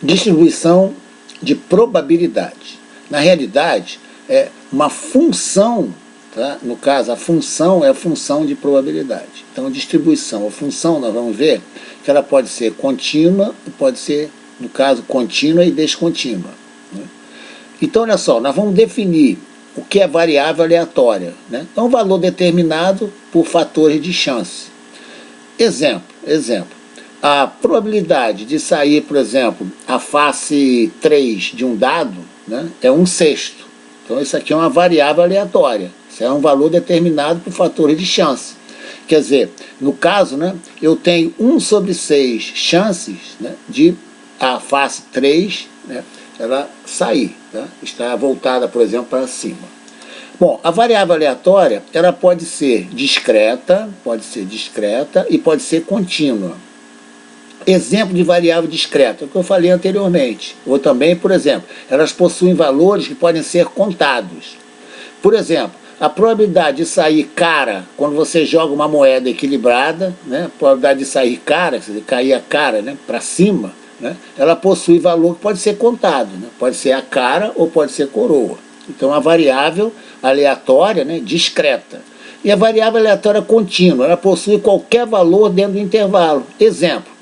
Distribuição de probabilidade. Na realidade, é uma função, tá? No caso, a função é a função de probabilidade. Então, distribuição, a função, nós vamos ver que ela pode ser contínua, pode ser, no caso, contínua e descontínua, né? Então, olha só, nós vamos definir o que é variável aleatória, né? É um valor determinado por fatores de chance. Exemplo. A probabilidade de sair, por exemplo, a face 3 de um dado, né, é 1/6. Então, isso aqui é uma variável aleatória. Isso é um valor determinado por fatores de chance. Quer dizer, no caso, né, eu tenho 1/6 chances, né, de a face 3, né, ela sair, tá? Está voltada, por exemplo, para cima. Bom, a variável aleatória, ela pode ser discreta e pode ser contínua. Exemplo de variável discreta, o que eu falei anteriormente. Ou também, por exemplo, elas possuem valores que podem ser contados. Por exemplo, a probabilidade de sair cara, quando você joga uma moeda equilibrada, né, a probabilidade de sair cara, quer dizer, cair a cara, né, para cima, né, ela possui valor que pode ser contado, né, pode ser a cara ou pode ser coroa. Então, a variável aleatória, né, discreta. E a variável aleatória contínua, ela possui qualquer valor dentro do intervalo. Exemplo,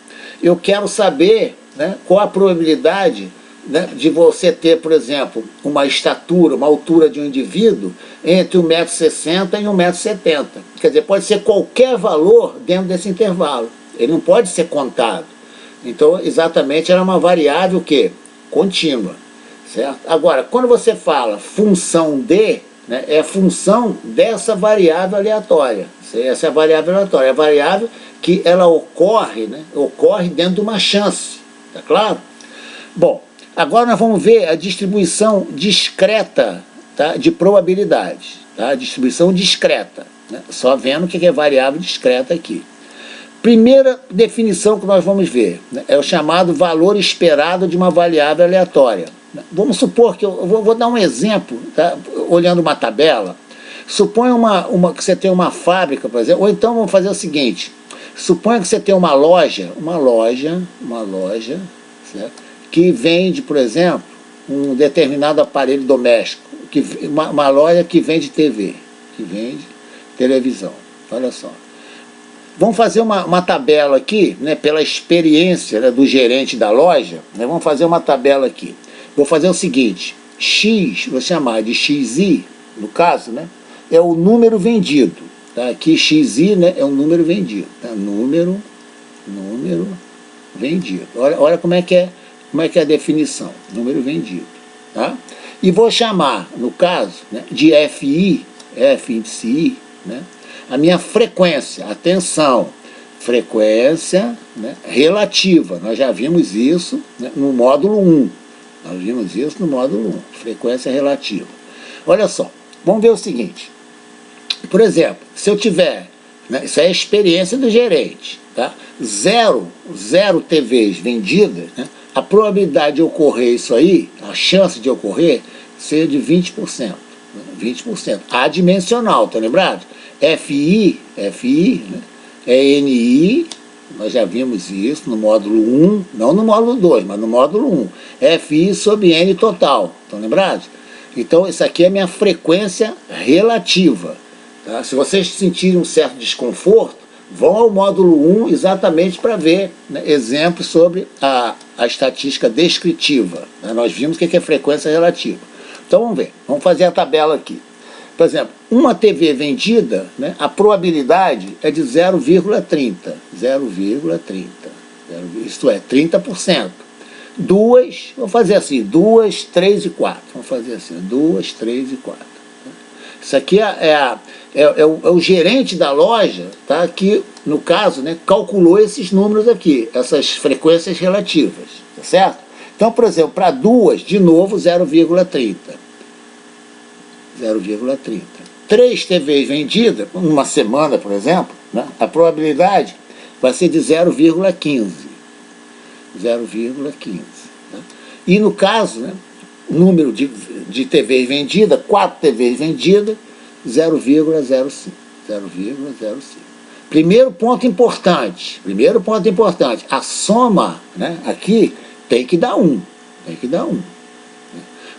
eu quero saber, né, qual a probabilidade, né, de você ter, por exemplo, uma estatura, uma altura de um indivíduo entre 1,60 m e 1,70 m. Quer dizer, pode ser qualquer valor dentro desse intervalo. Ele não pode ser contado. Então, exatamente, era uma variável o quê? Contínua. Certo? Agora, quando você fala função de, né, é a função dessa variável aleatória. Essa é a variável aleatória. É a variável que ela ocorre, né, ocorre dentro de uma chance. Tá claro? Bom, agora nós vamos ver a distribuição discreta, tá, de probabilidades. Tá? Distribuição discreta. Né? Só vendo o que é variável discreta aqui. Primeira definição que nós vamos ver, né, é o chamado valor esperado de uma variável aleatória. Vamos supor que eu vou dar um exemplo, tá? Olhando uma tabela. Suponha que você tem uma fábrica, por exemplo, ou então vamos fazer o seguinte: suponha que você tem uma loja, certo? Que vende, por exemplo, um determinado aparelho doméstico, uma loja que vende TV, que vende televisão. Olha só. Vamos fazer uma tabela aqui, né, pela experiência, né, do gerente da loja, né, vamos fazer uma tabela aqui. Vou fazer o seguinte: X, vou chamar de XI, no caso, né, é o número vendido. Tá? Aqui XI, né, é o número vendido. Tá? Número vendido. Olha como é que é a definição. Número vendido. Tá? E vou chamar, no caso, né, de FI, F índice I, né, a minha frequência. Atenção, frequência, né, relativa. Nós já vimos isso, né, no módulo 1. Nós vimos isso no módulo 1, frequência relativa. Olha só, vamos ver o seguinte. Por exemplo, se eu tiver, né, isso é a experiência do gerente, tá? Zero TVs vendidas, né, a probabilidade de ocorrer isso aí, a chance de ocorrer, seria de 20%. Né, 20%. Adimensional, tá lembrado? FI, né, é NI, nós já vimos isso no módulo 1, não no módulo 2, mas no módulo 1. FI sobre N total, estão lembrados? Então, isso aqui é a minha frequência relativa. Tá? Se vocês sentirem um certo desconforto, vão ao módulo 1 exatamente para ver, né, exemplos sobre a estatística descritiva. Né? Nós vimos o que é frequência relativa. Então, vamos ver. Vamos fazer a tabela aqui. Por exemplo, uma TV vendida, né, a probabilidade é de 0,30. 0,30. Isto é, 30%. Duas, vamos fazer assim, 2, 3 e 4. Vamos fazer assim, 2, 3 e 4. Isso aqui é o gerente da loja, tá, que, no caso, né, calculou esses números aqui, essas frequências relativas, tá certo? Então, por exemplo, para duas, de novo, 0,30. 0,30. 3 TVs vendidas, numa semana, por exemplo, né, a probabilidade vai ser de 0,15. 0,15. Né? E no caso, né, número de TVs vendidas, 4 TVs vendidas, 0,05. 0,05. Primeiro ponto importante, a soma, né, aqui tem que dar 1. Tem que dar 1.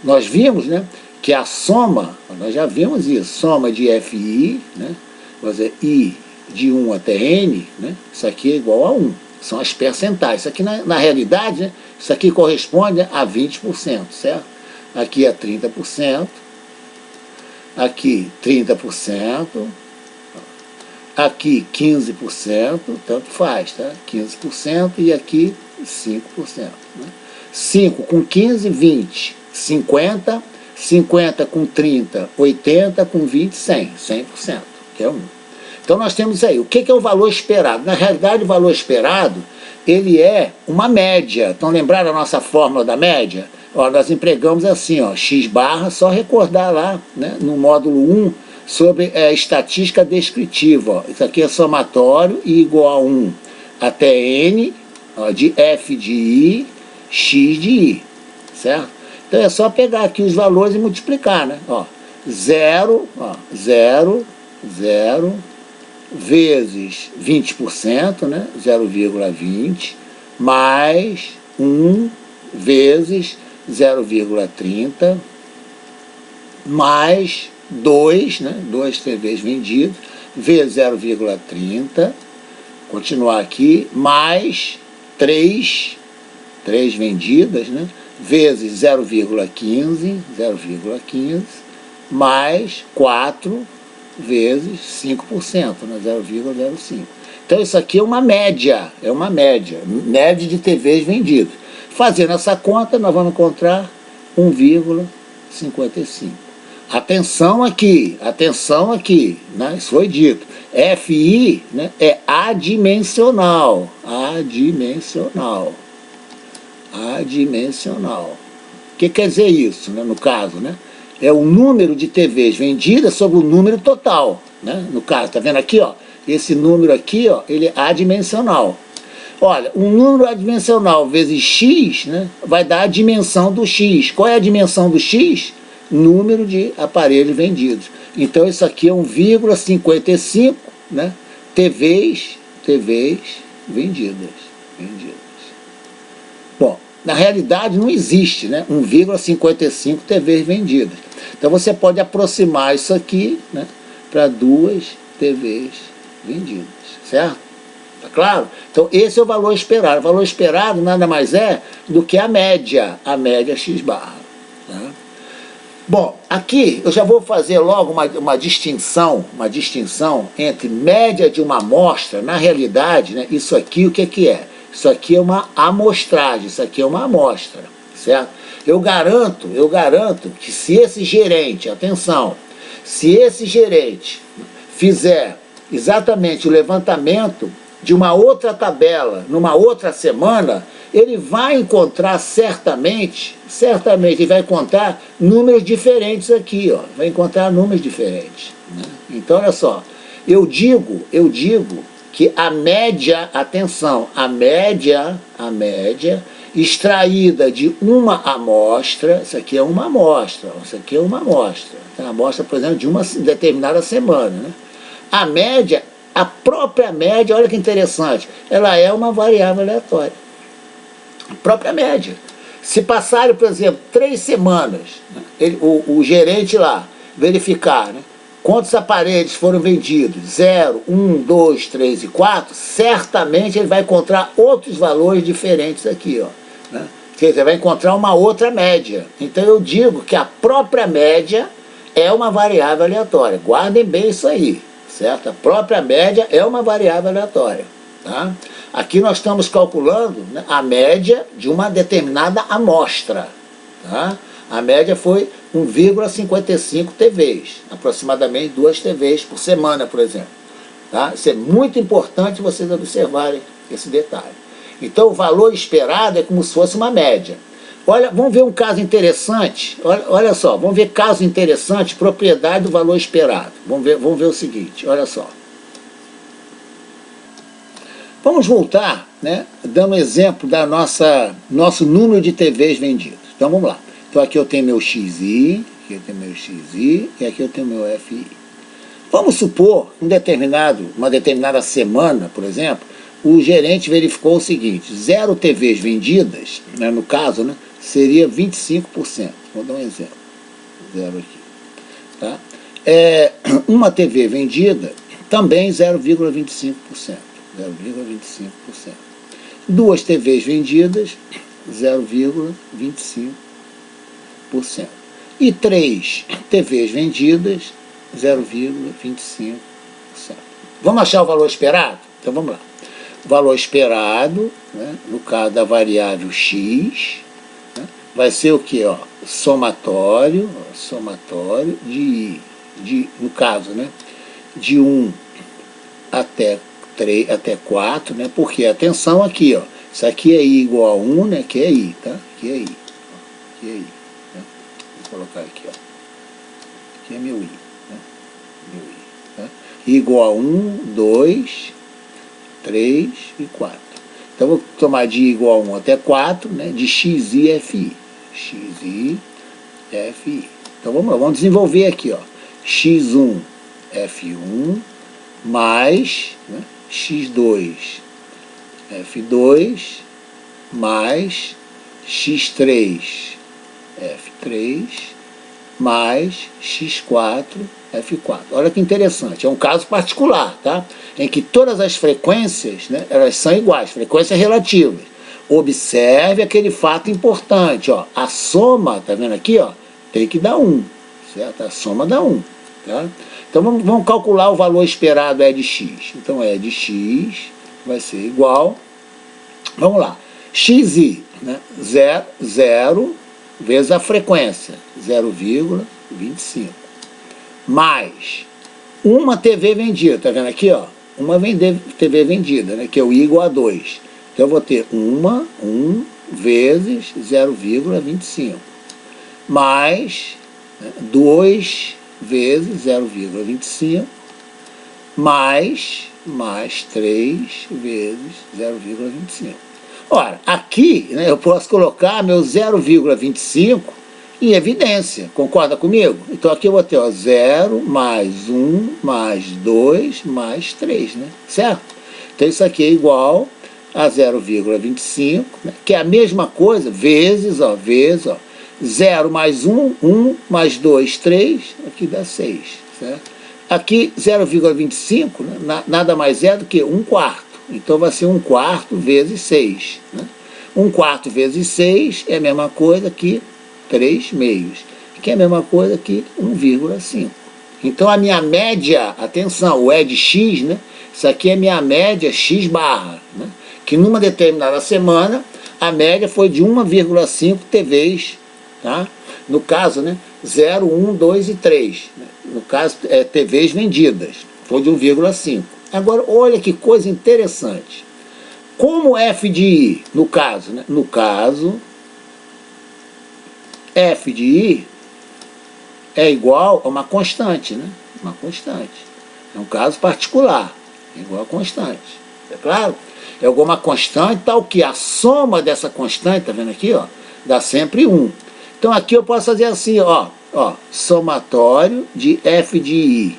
Nós vimos, né, que a soma, nós já vimos isso, soma de FI, né, vamos dizer, I de 1 até N, né, isso aqui é igual a 1. São as percentais. Isso aqui, na realidade, né, isso aqui corresponde a 20%, certo? Aqui é 30%, aqui 30%, aqui 15%, tanto faz, tá? 15% e aqui 5%. Né? 5 com 15, 20, 50, 50 com 30, 80, com 20, 100, 100%, que é 1. Então nós temos isso aí. O que é o valor esperado? Na realidade, o valor esperado, ele é uma média. Então lembraram a nossa fórmula da média? Ó, nós empregamos assim, ó, x barra, só recordar lá, né, no módulo 1, sobre estatística descritiva. Ó. Isso aqui é somatório e igual a 1 até n, ó, de f de i, x de i, certo? Então é só pegar aqui os valores e multiplicar, né? Ó, 0, ó, 0, 0, vezes 20%, né? 0,20, mais 1 vezes 0,30, mais 2, né? 2 TVs vendidos, vezes 0,30, continuar aqui, mais 3 vendidas, né? Vezes 0,15, mais 4 vezes 5%, né? 0,05. Então isso aqui é uma média média de TVs vendidos. Fazendo essa conta, nós vamos encontrar 1,55. Atenção aqui, né? Isso foi dito. FI, né, é adimensional. O que quer dizer isso, né, no caso, né? É o número de TVs vendidas sobre o número total, né? No caso, tá vendo aqui, ó? Esse número aqui, ó, ele é adimensional. Olha, um número adimensional vezes x, né, vai dar a dimensão do x. Qual é a dimensão do x? Número de aparelhos vendidos. Então isso aqui é 1,55, né, TVs vendidas. Bom, na realidade não existe, né, 1,55 TVs vendidas. Então você pode aproximar isso aqui, né, para 2 TVs vendidas, certo? Tá claro? Então esse é o valor esperado. O valor esperado nada mais é do que a média x barra. Tá? Bom, aqui eu já vou fazer logo uma distinção entre média de uma amostra. Na realidade, né, isso aqui o que é? Isso aqui é uma amostragem, isso aqui é uma amostra, certo? Eu garanto que se esse gerente, atenção, se esse gerente fizer exatamente o levantamento de uma outra tabela, numa outra semana, ele vai encontrar certamente, ele vai encontrar números diferentes aqui, ó, vai encontrar números diferentes. Né? Então, olha só, eu digo que a média, atenção, a média extraída de uma amostra, isso aqui é uma amostra, Uma amostra, por exemplo, de uma determinada semana, né? A média, a própria média, olha que interessante, ela é uma variável aleatória. A própria média. Se passarem, por exemplo, 3 semanas, né, o gerente lá verificar, né, quantos aparelhos foram vendidos, 0, 1, 2, 3 e 4, certamente ele vai encontrar outros valores diferentes aqui, ó, né? Quer dizer, vai encontrar uma outra média. Então eu digo que a própria média é uma variável aleatória. Guardem bem isso aí, certo? A própria média é uma variável aleatória. Tá? Aqui nós estamos calculando, né, a média de uma determinada amostra. Tá? A média foi 1,55 TVs, aproximadamente 2 TVs por semana, por exemplo. Tá? Isso é muito importante vocês observarem esse detalhe. Então o valor esperado é como se fosse uma média. Olha, vamos ver um caso interessante. Olha só, vamos ver caso interessante, propriedade do valor esperado. Vamos ver o seguinte, olha só. Vamos voltar, né, dando exemplo da nosso número de TVs vendidos. Então vamos lá. Então aqui eu tenho meu XI, aqui eu tenho meu XI e aqui eu tenho meu FI. Vamos supor uma determinada semana, por exemplo, o gerente verificou o seguinte: 0 TVs vendidas, né, no caso, né, seria 25%. Vou dar um exemplo. 0 aqui. Tá? Uma TV vendida, também 0,25%. 0,25%. 2 TVs vendidas, 0,25%. E 3 TVs vendidas, 0,25%. Vamos achar o valor esperado? Então vamos lá. O valor esperado, né, no caso da variável x, né, vai ser o que? Somatório de i, no caso, né, de 1 até 3, até 4, né, porque, atenção aqui, isso aqui é i igual a 1, né, que é i, tá? Aqui é i, aqui é i, né? Vou colocar aqui, aqui é meu i, né? Meu i, tá? I igual a 1, 2, 3 e 4. Então, vou tomar de i igual a 1 até 4, né, de xi, fi. Xi, fi. Então, vamos lá, vamos desenvolver aqui, x1, f1, mais, né, x2, f2, mais x3, f3, mais x4, f4. Olha que interessante, é um caso particular, tá? Em que todas as frequências, né, elas são iguais, frequências relativas. Observe aquele fato importante, a soma, tá vendo aqui, tem que dar 1, certo? A soma dá 1, tá? Então vamos calcular o valor esperado de x. Então de x vai ser igual, vamos lá, xi, né, 0 vezes a frequência, 0,25, mais uma TV vendida, tá vendo aqui, uma TV vendida, né, que é o i igual a 2. Então eu vou ter 1 vezes 0,25, mais 2 vezes 0,25, mais 3 vezes 0,25. Ora, aqui, né, eu posso colocar meu 0,25 em evidência, concorda comigo? Então aqui eu vou ter 0, mais 1, mais 2, mais 3, né? Certo? Então isso aqui é igual a 0,25, né, que é a mesma coisa, vezes, vezes, 0 mais 1, 1 mais 2, 3, aqui dá 6, certo? Aqui 0,25, né, nada mais é do que 1/4. Então vai ser 1/4 vezes 6. Né? 1/4 vezes 6 é a mesma coisa que 3 meios, que é a mesma coisa que 1,5. Então a minha média, atenção, o de x, né? Isso aqui é minha média x barra, né? Que numa determinada semana a média foi de 1,5 TVs, tá? No caso, né, 0, 1, 2 e 3. Né? No caso, TVs vendidas, foi de 1,5. Agora, olha que coisa interessante. Como f de i, no caso, né? No caso, f de i é igual a uma constante, né? Uma constante. É um caso particular, é igual a constante. É claro? É alguma constante tal que a soma dessa constante, tá vendo aqui, dá sempre 1. Então aqui eu posso fazer assim, somatório de f de i,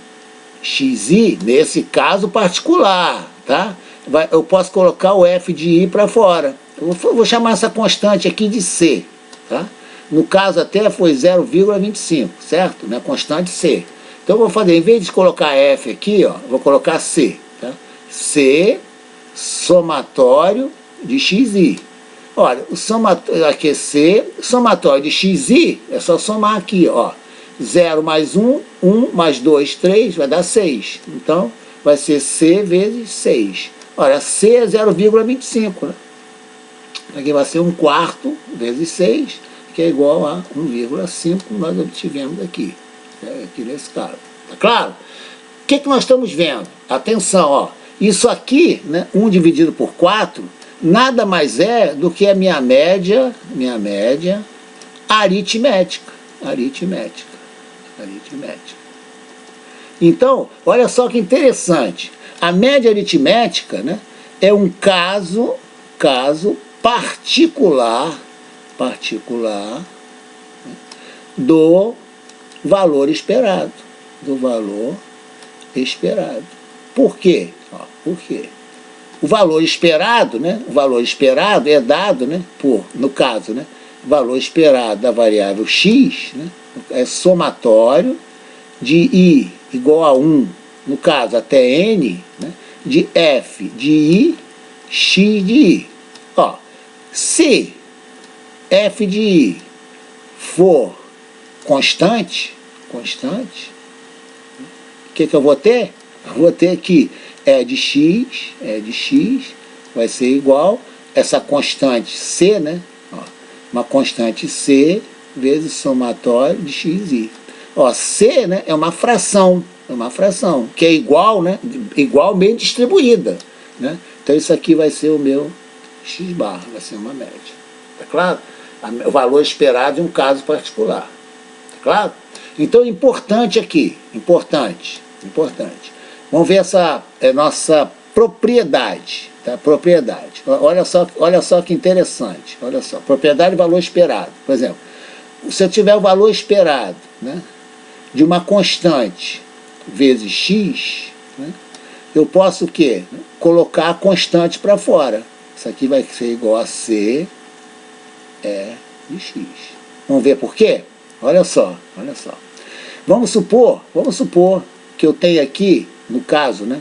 xi, nesse caso particular, tá? Eu posso colocar o f de i para fora. Eu vou chamar essa constante aqui de c, tá? No caso até foi 0,25, certo? Né? Constante c. Então eu vou fazer, em vez de colocar f aqui, eu vou colocar c, tá? C somatório de xi. Olha, o somatório aqui é C, somatório de xi é só somar aqui, 0 mais 1, 1 mais 2, 3, vai dar 6. Então, vai ser C vezes 6. Olha, C é 0,25, né? Aqui vai ser 1/4 vezes 6, que é igual a 1,5 que nós obtivemos aqui nesse caso. Tá claro? O que nós estamos vendo? Atenção, isso aqui, né, 1 dividido por 4, nada mais é do que a minha média aritmética. Então, olha só que interessante. A média aritmética, né, é um caso particular, né, do valor esperado. Por quê? Por quê? o valor esperado, né? O valor esperado é dado, né? Por, no caso, né? O valor esperado da variável x, né? É somatório de i igual a 1, no caso até n, né? De f de i, x de i. Ó, se f de i for constante, o que eu vou ter? Eu vou ter que e de x vai ser igual essa constante c, né? Ó, uma constante c vezes somatório de xi. Ó, c, né, é uma fração, que é igual, né? Igual bem distribuída, né? Então isso aqui vai ser o meu x barra, vai ser uma média. Tá claro? O valor esperado em um caso particular. Tá claro? Então, importante aqui, importante. Vamos ver essa nossa propriedade, tá? Propriedade. Olha só que interessante. Olha só, propriedade e valor esperado. Por exemplo, se eu tiver o valor esperado, né, de uma constante vezes x, né, eu posso o quê? Colocar a constante para fora. Isso aqui vai ser igual a c de x. Vamos ver por quê? Olha só. Vamos supor que eu tenho aqui, no caso, né,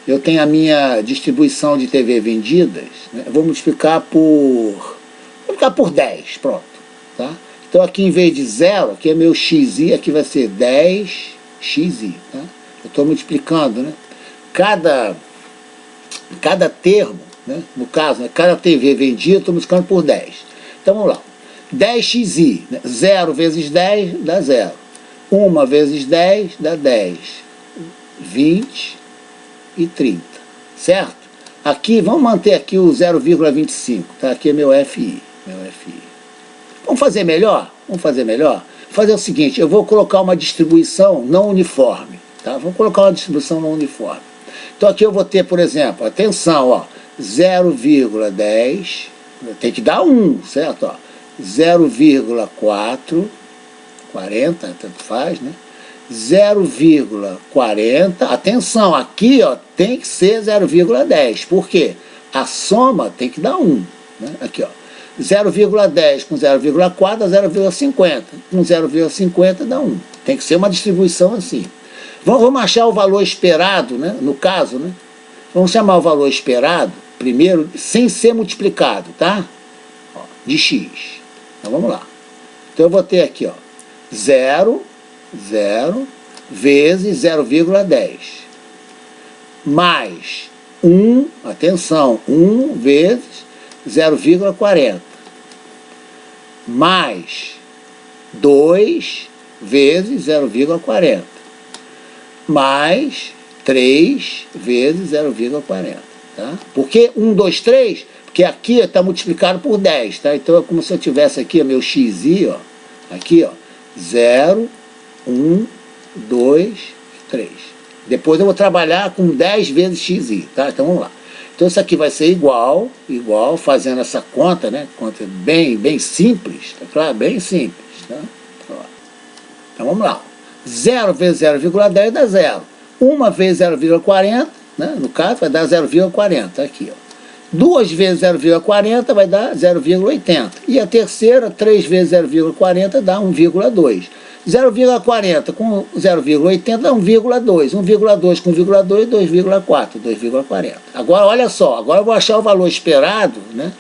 eu tenho a minha distribuição de TV vendidas, né, vou multiplicar por 10, pronto. Tá? Então aqui em vez de 0, aqui é meu xi, aqui vai ser 10xi. Tá? Eu estou multiplicando, né, cada termo, né, no caso, né, cada TV vendida, eu estou multiplicando por 10. Então vamos lá. 10xi, né, 0 vezes 10 dá 0. 1 vezes 10 dá 10. 20 e 30. Certo? Aqui, vamos manter aqui o 0,25. Tá? Aqui é meu FI. Vamos fazer melhor? Vou fazer o seguinte, eu vou colocar uma distribuição não uniforme. Tá? Vamos colocar uma distribuição não uniforme. Então aqui eu vou ter, por exemplo, atenção, ó, 0,10, tem que dar 1, certo? Ó, 0,4, 40, tanto faz, né? 0,40, atenção, aqui ó, tem que ser 0,10, por quê? A soma tem que dar 1, né? Aqui ó, 0,10 com 0,4 dá 0,50, com 0,50 dá 1, tem que ser uma distribuição assim. Vamos achar o valor esperado, né? No caso, né? Vamos chamar o valor esperado, primeiro, sem ser multiplicado, tá? Ó, de x. Então vamos lá. Então eu vou ter aqui, ó, 0 vezes 0,10 mais 1, atenção, 1 vezes 0,40 mais 2 vezes 0,40 mais 3 vezes 0,40. Tá? Por que 1, 2, 3? Porque aqui está multiplicado por 10. Tá? Então é como se eu tivesse aqui o meu xi, ó, aqui, ó, 0, 1, 2, 3. Depois eu vou trabalhar com 10 vezes xi, tá? Então vamos lá. Então isso aqui vai ser igual, fazendo essa conta, né? Conta bem simples, tá claro? Bem simples, tá? Então vamos lá. 0 vezes 0,10 dá 0. 1 vezes 0,40, né? No caso vai dar 0,40, aqui, ó. 2 vezes 0,40 vai dar 0,80. E a terceira, 3 vezes 0,40 dá 1,2. 0,40 com 0,80 dá 1,2. 1,2 com 1,2, 2,4. 2,40. Agora, olha só. Agora eu vou achar o valor esperado, né,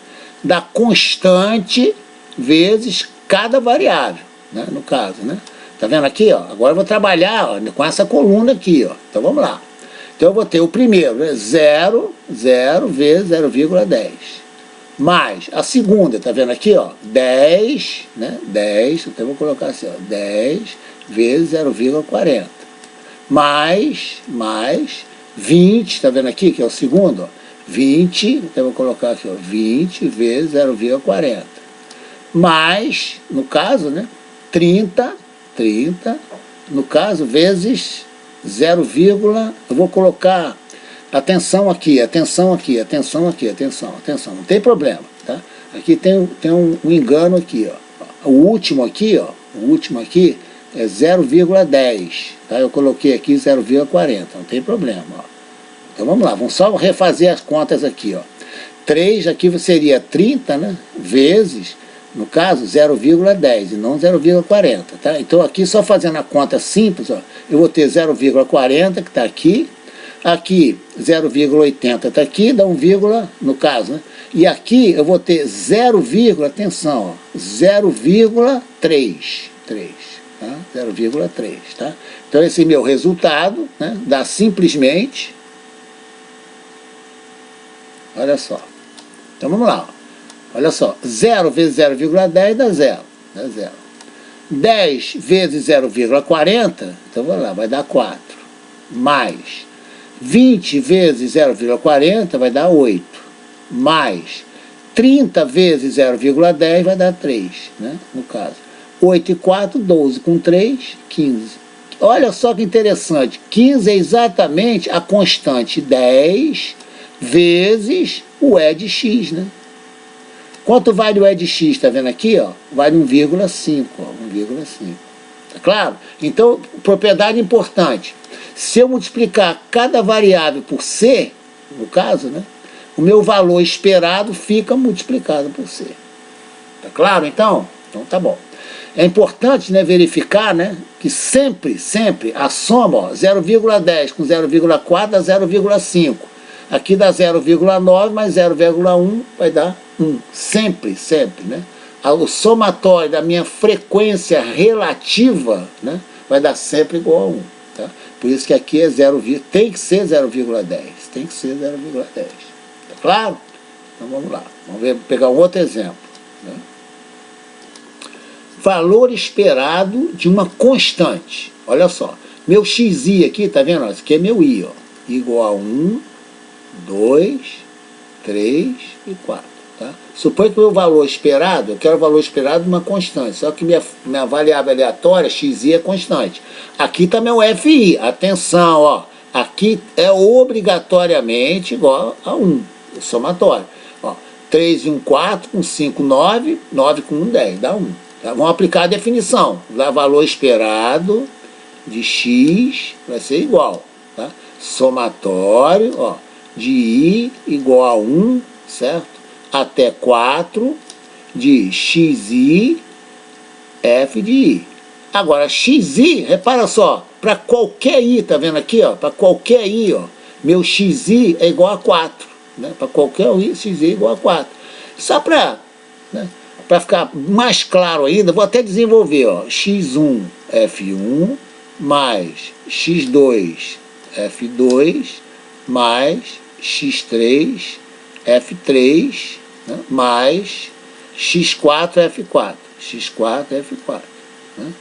da constante vezes cada variável, né, no caso, né? Tá vendo aqui, ó? Agora eu vou trabalhar, ó, com essa coluna aqui, ó. Então vamos lá. Então eu vou ter o primeiro, né, 0 vezes 0,10. Mais a segunda, tá vendo aqui, ó, 10, né, 10, então eu vou colocar assim, ó, 10 vezes 0,40. Mais 20, tá vendo aqui, que é o segundo, ó, 20, então eu vou colocar aqui, ó, 20 vezes 0,40. Mais, no caso, né, 30, no caso, vezes 0, eu vou colocar, atenção aqui, não tem problema, tá? Aqui tem um engano aqui, ó. O último aqui é 0,10, tá? Eu coloquei aqui 0,40, não tem problema, ó. Então vamos lá, vamos só refazer as contas aqui, ó. 3 aqui seria 30, né, vezes, no caso, 0,10 e não 0,40, tá? Então aqui, só fazendo a conta simples, ó, eu vou ter 0,40, que está aqui, aqui 0,80 está aqui, dá 1, no caso, né? E aqui eu vou ter 0, atenção, ó, 0,3, tá? 0,3, tá? Então esse meu resultado, né, dá simplesmente, olha só, então vamos lá, ó. Olha só, 0 vezes 0,10 dá 0, 10 vezes 0,40, então vamos lá, vai dar 4, mais 20 vezes 0,40 vai dar 8, mais 30 vezes 0,10 vai dar 3, né, no caso. 8 e 4, 12, com 3, 15. Olha só que interessante, 15 é exatamente a constante 10 vezes o E de x, né? Quanto vale o E de x? Está vendo aqui? Ó? Vale 1,5, 1,5. Tá claro? Então, propriedade importante. Se eu multiplicar cada variável por C, no caso, né, o meu valor esperado fica multiplicado por C. Tá claro, então? Então tá bom. É importante, né, verificar, né, que sempre a soma, 0,10 com 0,4 dá 0,5. Aqui dá 0,9 mais 0,1 vai dar 1. Sempre, né? O somatório da minha frequência relativa, né, vai dar sempre igual a 1. Tá? Por isso que aqui é 0, tem que ser 0,10. Tem que ser 0,10. Tá claro? Então vamos lá. Vamos ver, pegar um outro exemplo. Né? Valor esperado de uma constante. Olha só. Meu xi aqui, tá vendo? Isso aqui é meu i, ó. Igual a 1, 2, 3 e 4. Tá? Suponho que o meu valor esperado, eu quero o valor esperado de uma constante, só que minha variável aleatória, xi, é constante. Aqui está meu fi, atenção, ó, aqui é obrigatoriamente igual a 1, o somatório. Ó, 3 e 1, 4, com 5, 9, 9 com 1, 10, dá 1. Tá? Vamos aplicar a definição, dá valor esperado de x, vai ser igual, tá? Somatório, ó, de i igual a 1, certo? Até 4 de xi, f de i. Agora, xi, repara só, para qualquer i, tá vendo aqui, ó? Para qualquer i, ó, meu xi é igual a 4. Né? Para qualquer i, xi é igual a 4. Só para, né, ficar mais claro ainda, vou até desenvolver, ó, x1, f1, mais x2, f2, mais x3, f3, né, mais x4, f4. x4, f4. Né?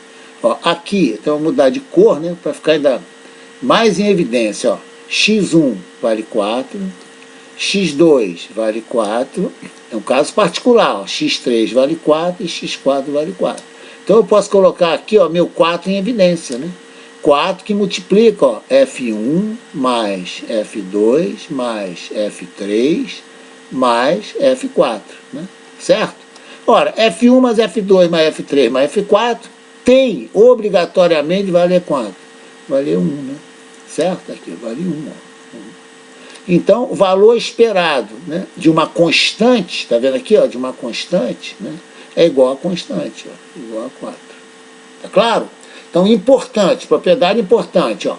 Ó, aqui, então vou mudar de cor, né, para ficar ainda mais em evidência. Ó. x1 vale 4, x2 vale 4, é um caso particular, ó, x3 vale 4 e x4 vale 4. Então eu posso colocar aqui, ó, meu 4 em evidência, né? 4 que multiplica, ó, f1 mais f2 mais f3 mais f4, né? Certo? Ora, f1 mais f2 mais f3 mais f4 tem obrigatoriamente valer quanto? Valer 1, né? Certo? Aqui vale 1, ó. Então, o valor esperado, né, de uma constante, está vendo aqui, ó, de uma constante, né, é igual a constante, ó, igual a 4. Tá claro? Então, importante, propriedade importante, ó,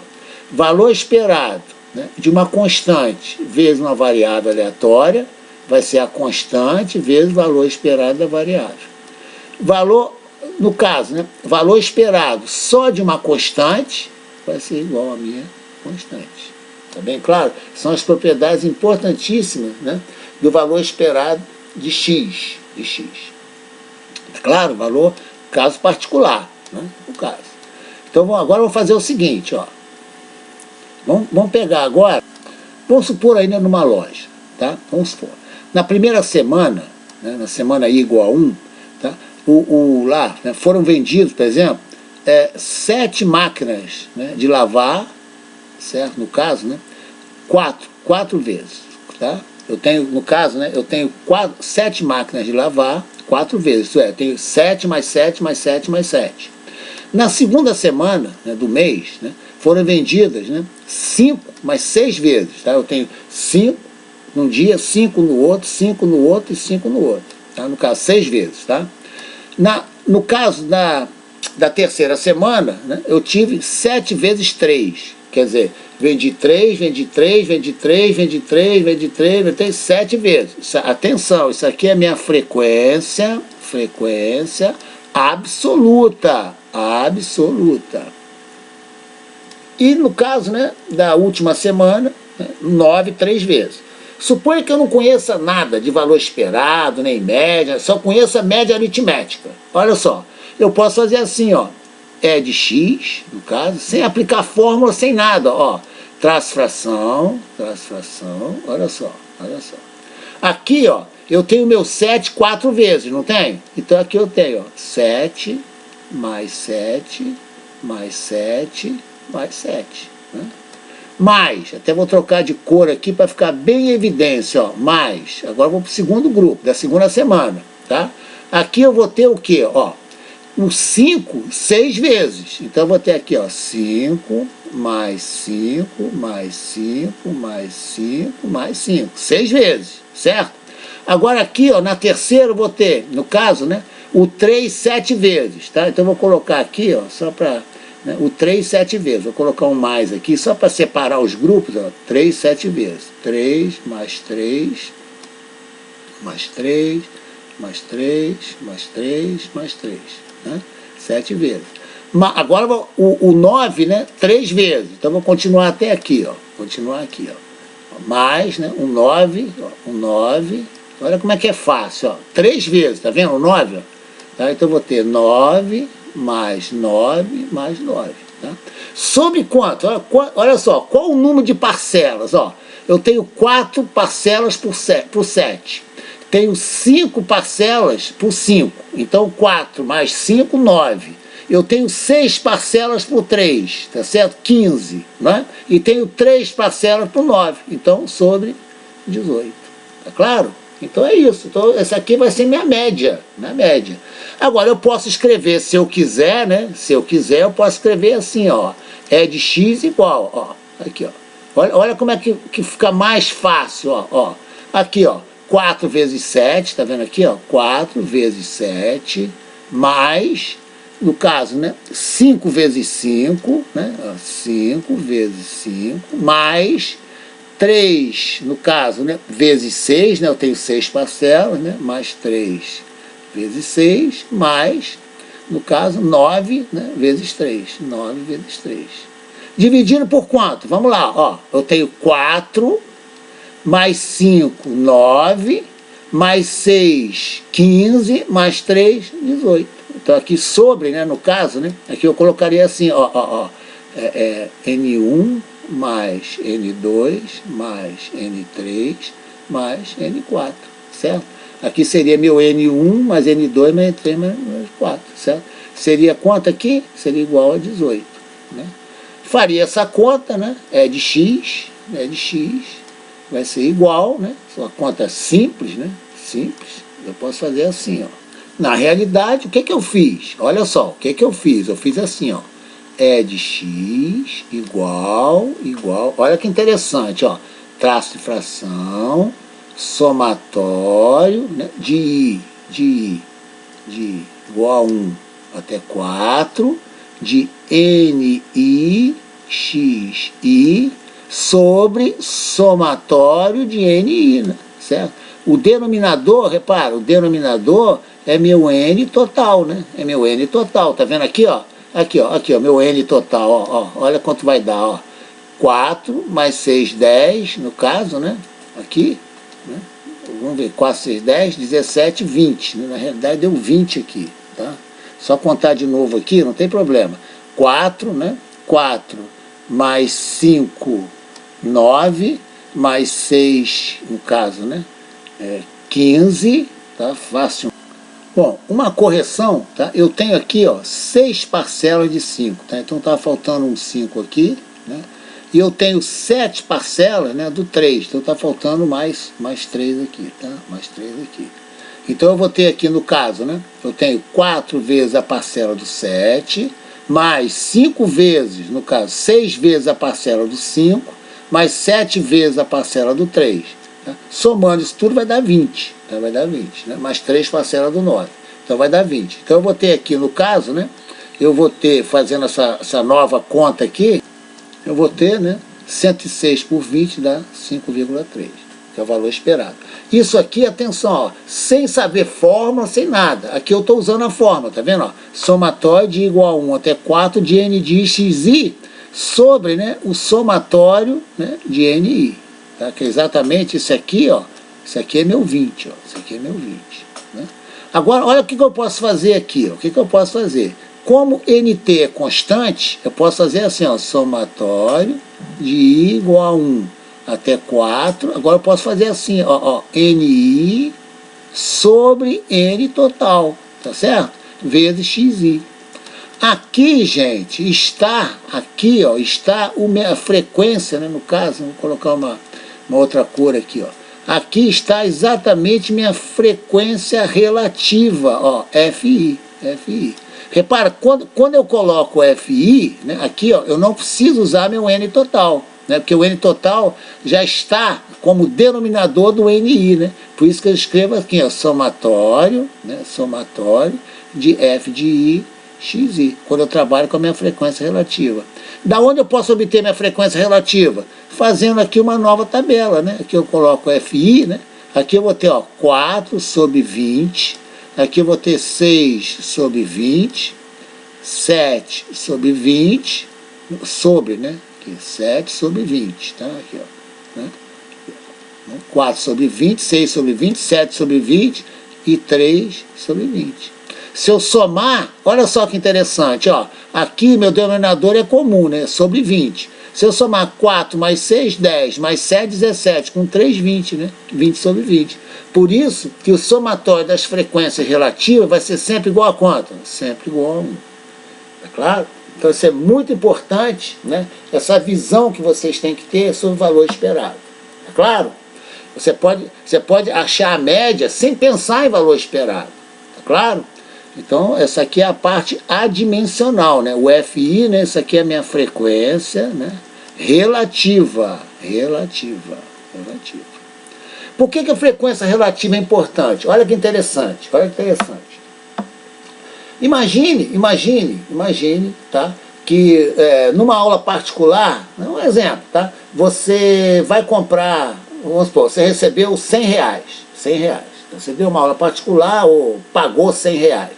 valor esperado, né, de uma constante vezes uma variável aleatória vai ser a constante vezes o valor esperado da variável. Valor, no caso, né, valor esperado só de uma constante vai ser igual a minha constante. Tá bem claro? São as propriedades importantíssimas, né, do valor esperado de x. Tá claro? Valor, caso particular, né, o caso. Então agora eu vou fazer o seguinte, ó. Vamos pegar agora, vamos supor ainda numa loja, tá? Vamos supor. Na primeira semana, né, na semana i igual a 1, tá? Lá, né, foram vendidos, por exemplo, 7 máquinas, né, de lavar, certo? No caso, né? 4 vezes, tá? Eu tenho, no caso, né? Eu tenho 7 máquinas de lavar, 4 vezes, isso é, eu tenho 7 mais 7 mais 7 mais 7. Na segunda semana, né, do mês, né, foram vendidas, né, 5 mais 6 vezes. Tá? Eu tenho 5 num dia, 5 no outro, 5 no outro e 5 no outro. Tá? No caso, 6 vezes. Tá? No caso da terceira semana, né, eu tive 7 vezes 3. Quer dizer, vendi 3, vendi 3, vendi 3, vendi 3, vendi 3, vendi 3, 7 vezes. Atenção, isso aqui é minha frequência absoluta. E no caso, né, da última semana, né, 9, 3 vezes. Suponha que eu não conheça nada de valor esperado, nem média, só conheça média aritmética. Olha só, eu posso fazer assim, ó, é de x, no caso, sem aplicar fórmula, sem nada, ó, traço fração, olha só. Aqui, ó, eu tenho meu 7 4 vezes, não tem? Então aqui eu tenho, ó, 7 mais 7 mais 7 mais 7, né? Mais, até vou trocar de cor aqui para ficar bem em evidência, ó, mais. Agora vou para o segundo grupo, da segunda semana, tá? Aqui eu vou ter o quê? Ó, o 5, 6 vezes. Então eu vou ter aqui, ó, 5 mais 5 mais 5 mais 5 mais 5, 6 vezes, certo? Agora aqui, ó, na terceira eu vou ter, no caso, né, o 3 7 vezes, tá? Então eu vou colocar aqui, ó, só para... né, o 3 7 vezes, vou colocar um mais aqui, só para separar os grupos, ó, 3 7 vezes, 3 mais 3, mais 3, mais 3, mais 3, mais 3, né, 7 vezes. Agora o 9, né, 3 vezes, então vou continuar até aqui, ó, mais, né, um 9, ó, um 9, olha como é que é fácil, ó, 3 vezes, tá vendo o 9, ó, tá? Então eu vou ter 9, mais 9, mais 9. Tá? Sobre quanto? Olha só, qual o número de parcelas? Ó, eu tenho 4 parcelas por 7. Tenho 5 parcelas por 5. Então, 4 mais 5, 9. Eu tenho 6 parcelas por 3, tá certo? 15. Né? E tenho 3 parcelas por 9. Então, sobre 18. Tá claro? Então é isso. Então, essa aqui vai ser minha média. Agora, eu posso escrever, se eu quiser, né? Se eu quiser, eu posso escrever assim, ó. É de x igual, ó. Aqui, ó. Olha como é que fica mais fácil, ó. Aqui, ó. 4 vezes 7, tá vendo aqui, ó? 4 vezes 7, mais, no caso, né? 5 vezes 5, né? 5 vezes 5, mais 3, no caso, né, vezes 6, né, eu tenho 6 parcelas, né, mais 3 vezes 6, mais, no caso, 9, né, vezes 3. 9 vezes 3. Dividindo por quanto? Vamos lá, ó, eu tenho 4, mais 5, 9, mais 6, 15, mais 3, 18. Então aqui sobre, né, no caso, né, aqui eu colocaria assim, ó, N1, mais N2, mais N3, mais N4, certo? Aqui seria meu N1, mais N2, mais N3, mais N4, certo? Seria quanto aqui? Seria igual a 18, né? Faria essa conta, né? É de x, vai ser igual, né? Uma conta simples, né? Simples, eu posso fazer assim, ó. Na realidade, o que eu fiz? Olha só, o que eu fiz? Eu fiz assim, ó. É de x igual, olha que interessante, ó, traço de fração, somatório, né, de igual a 1 até 4, de ni, xi, sobre somatório de ni, né, certo? O denominador, repara, o denominador é meu n total, né, tá vendo aqui, ó? Aqui, ó, meu N total, ó, olha quanto vai dar, ó. 4 mais 6, 10, no caso, né? Aqui, né? Vamos ver, 4, 6, 10, 17, 20. Né? Na realidade deu 20 aqui, tá? Só contar de novo aqui, não tem problema. 4, né? 4 mais 5, 9, mais 6, no caso, né? 15, tá? Fácil. Bom, uma correção, tá? Eu tenho aqui, ó, 6 parcelas de 5, tá? Então tá faltando um 5 aqui, né? E eu tenho 7 parcelas, né, do 3, então tá faltando mais 3 aqui, tá? Mais 3 aqui. Então eu vou ter aqui no caso, né? Eu tenho 4 vezes a parcela do 7, mais 5 vezes, no caso, 6 vezes a parcela do 5, mais 7 vezes a parcela do 3. Tá? Somando isso tudo vai dar 20. Então vai dar 20, né? Mais 3 parcelas do 9. Então vai dar 20. Então eu vou ter aqui, no caso, né? Eu vou ter, fazendo essa nova conta aqui, eu vou ter, né? 106 por 20 dá 5,3, que é o valor esperado. Isso aqui, atenção, ó, sem saber fórmula, sem nada. Aqui eu estou usando a fórmula, tá vendo? Ó? Somatório de igual a 1 até 4 de n de xi sobre, né, o somatório, né, de ni. Tá? Que é exatamente isso aqui, ó. Isso aqui é meu 20, ó. Isso aqui é meu 20. Né? Agora, olha o que eu posso fazer aqui. Ó. O que eu posso fazer? Como nt é constante, eu posso fazer assim, ó, somatório de i igual a 1 até 4. Agora eu posso fazer assim, ó, ni sobre n total, tá certo? Vezes xi. Aqui, gente, está aqui, ó, está a frequência, né, no caso, vou colocar uma outra cor aqui, ó. Aqui está exatamente minha frequência relativa, ó, FI. Repara, quando eu coloco FI, né, aqui, ó, eu não preciso usar meu N total, né, porque o N total já está como denominador do NI, né? Por isso que eu escrevo aqui, ó, somatório, né, somatório de F de I xi, quando eu trabalho com a minha frequência relativa. Da onde eu posso obter minha frequência relativa? Fazendo aqui uma nova tabela, né? Aqui eu coloco FI, né? Aqui eu vou ter, ó, 4 sobre 20, aqui eu vou ter 6 sobre 20, 7 sobre 20, sobre, né? Aqui, 7 sobre 20, tá? Aqui, ó, né? 4 sobre 20, 6 sobre 20, 7 sobre 20 e 3 sobre 20. Se eu somar, olha só que interessante, ó, aqui meu denominador é comum, né, sobre 20. Se eu somar 4 mais 6, 10, mais 7, 17, com 3, 20, né, 20 sobre 20. Por isso que o somatório das frequências relativas vai ser sempre igual a quanto? Sempre igual a 1. É claro? Então isso é muito importante, né, essa visão que vocês têm que ter sobre o valor esperado. É claro? Você pode achar a média sem pensar em valor esperado. É claro? Então, essa aqui é a parte adimensional, né? O FI, né? Isso aqui é a minha frequência, né? Relativa. Por que a frequência relativa é importante? Olha que interessante, Imagine, tá? Que numa aula particular, um exemplo, tá? Você vai comprar, vamos supor, você recebeu R$100. Você deu uma aula particular ou pagou R$100.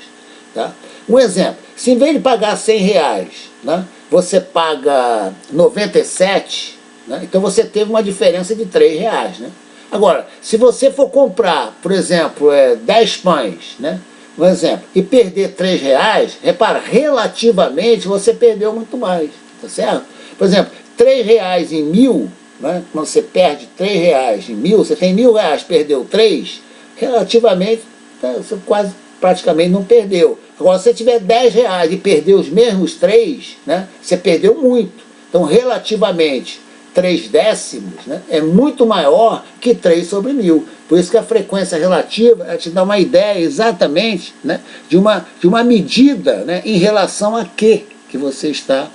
Tá? Um exemplo, se em vez de pagar R$100, né, você paga 97, né, então você teve uma diferença de R$3. Né? Agora, se você for comprar, por exemplo, 10 pães, né, um exemplo, e perder R$3, repara, relativamente você perdeu muito mais, tá certo? Por exemplo, R$3 em 1.000, né, quando você perde R$3 em 1.000, você tem R$1.000, perdeu 3, relativamente, tá, você quase praticamente não perdeu. Agora, se você tiver R$10 e perder os mesmos 3, né, você perdeu muito. Então, relativamente, 3/10, né, é muito maior que 3 sobre 1.000. Por isso que a frequência relativa te dá uma ideia exatamente, né, de uma medida, né, em relação a que você está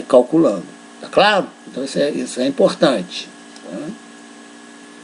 calculando. Tá claro? Então, isso é importante. Tá?